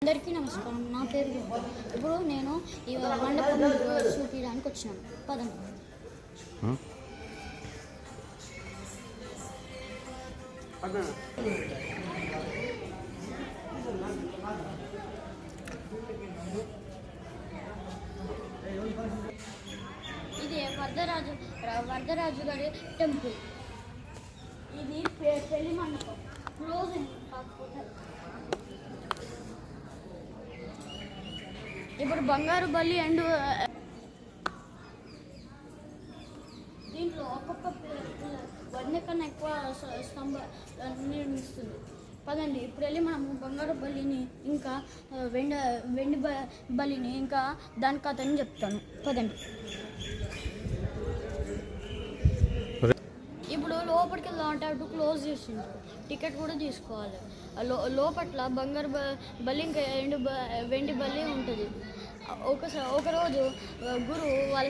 అందరికీ నమస్కారం. నా పేరు దుర్గా. ఇప్పుడు నేను ఈ మండపం చూపించడానికి వచ్చినాను. పదండి. ఇది వరదరాజు గారి టెంపుల్. ఇది పెళ్లి మండపం. క్లోజ్ కాకపోతే ఇప్పుడు బంగారు బల్లి అండ్ దీంట్లో ఒక్కొక్క వన్య కన్నా ఎక్కువ నిర్మిస్తుంది. పదండి ఇప్పుడు వెళ్ళి మనము బంగారు బల్లిని ఇంకా వెండి బలిని ఇంకా దాని కథని చెప్తాను. పదండి. ఇప్పుడు లోపలికి వెళ్దామంటే అటు క్లోజ్ చేసిండ్రు. టికెట్ కూడా తీసుకోవాలి. లోపట్ల బంగారు బల్లి ఇంకా వెండి బల్లి ఉంటుంది. ఒకరోజు గురువు వాళ్ళ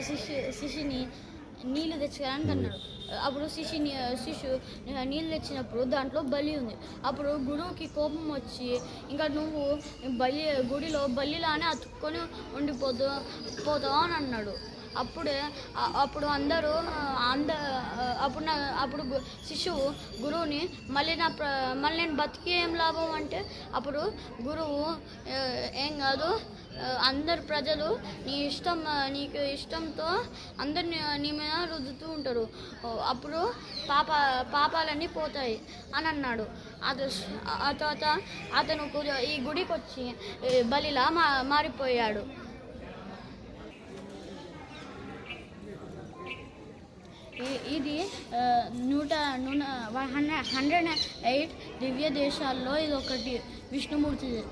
శిష్యుని నీళ్ళు తెచ్చుకోవడానికి అన్నాడు. అప్పుడు శిష్యు నీళ్ళు తెచ్చినప్పుడు దాంట్లో బలి ఉంది. అప్పుడు గురువుకి కోపం వచ్చి ఇంకా నువ్వు గుడిలో బల్లిలానే అతుక్కొని పోతావు అని అన్నాడు. అప్పుడు అందరూ అప్పుడు శిశువు గురువుని మళ్ళీ నేను బతికి ఏం లాభం అంటే, అప్పుడు గురువు ఏం కాదు, అందరు ప్రజలు నీకు ఇష్టంతో అందరిని నీ మీద రుద్దుతూ ఉంటారు, అప్పుడు పాపాలన్నీ పోతాయి అని అన్నాడు. ఆ తర్వాత అతను ఈ గుడికి వచ్చి బలిలా మారిపోయాడు. ఇది 108 దివ్య దేశాల్లో ఇది ఒకటి. విష్ణుమూర్తిది.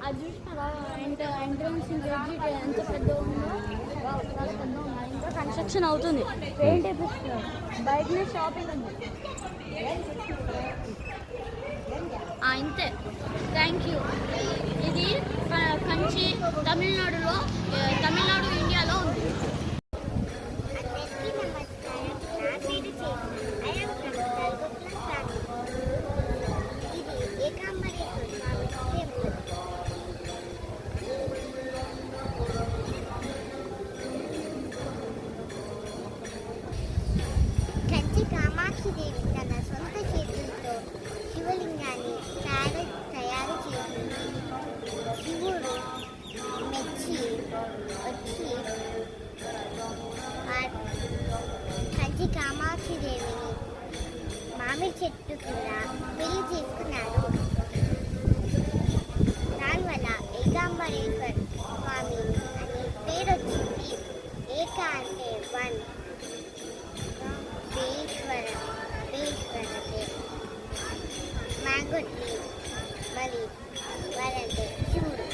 అది చూసినారా ఎంట్రన్స్ ఎగ్జిట్ ఎంత పెద్ద ఉందో, చాలా పెద్ద ఉన్నాయి. ఇంకా కన్స్ట్రక్షన్ అవుతుంది. పెయింట్ వేపిస్తున్నారు. బయటనే షాపింగ్ ఉంది. ఇంతే. Thank you. ఇది కంచి తమిళనాడు ఇండియాలో ఉంది. కామాక్షిదేవి తన సొంత చేతులతో శివలింగాన్ని తయారు చేసింది. శివుడు మెచ్చి వచ్చి కంచి కామాక్షిదేవిని మామిడి చెట్టు కింద పెళ్లి చేసుకున్నాడు. దానివల్ల ఏకాంబరేశ్వర స్వామి అని పేరు వచ్చింది. ఏక అంటే 1, మ్యాంగో ట్రీ, బలి వారంటే శివుడు.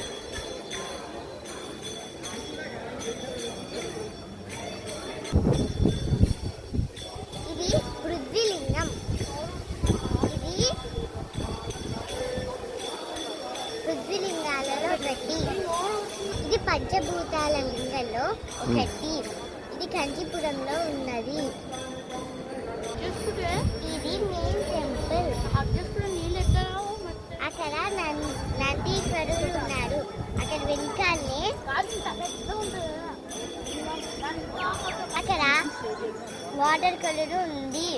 ఇది పృథ్వీలింగం. ఇది పృథ్వీలింగాలలో ఒకటి. ఇది పంచభూతాల లింగంలో ఒకటి. ఇది కంచీపురంలో ఉన్నది. ఇది మెయిన్ టెంపుల్. అక్కడ నందీశ్వరుడు ఉన్నాడు. అక్కడ వెనకాలనే అక్కడ వాటర్ కలర్ ఉంది.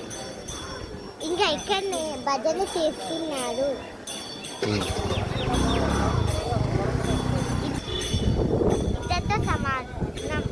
ఇంకా ఇక్కడనే భజన చేస్తున్నారు. ఇంతతో సమాధానం.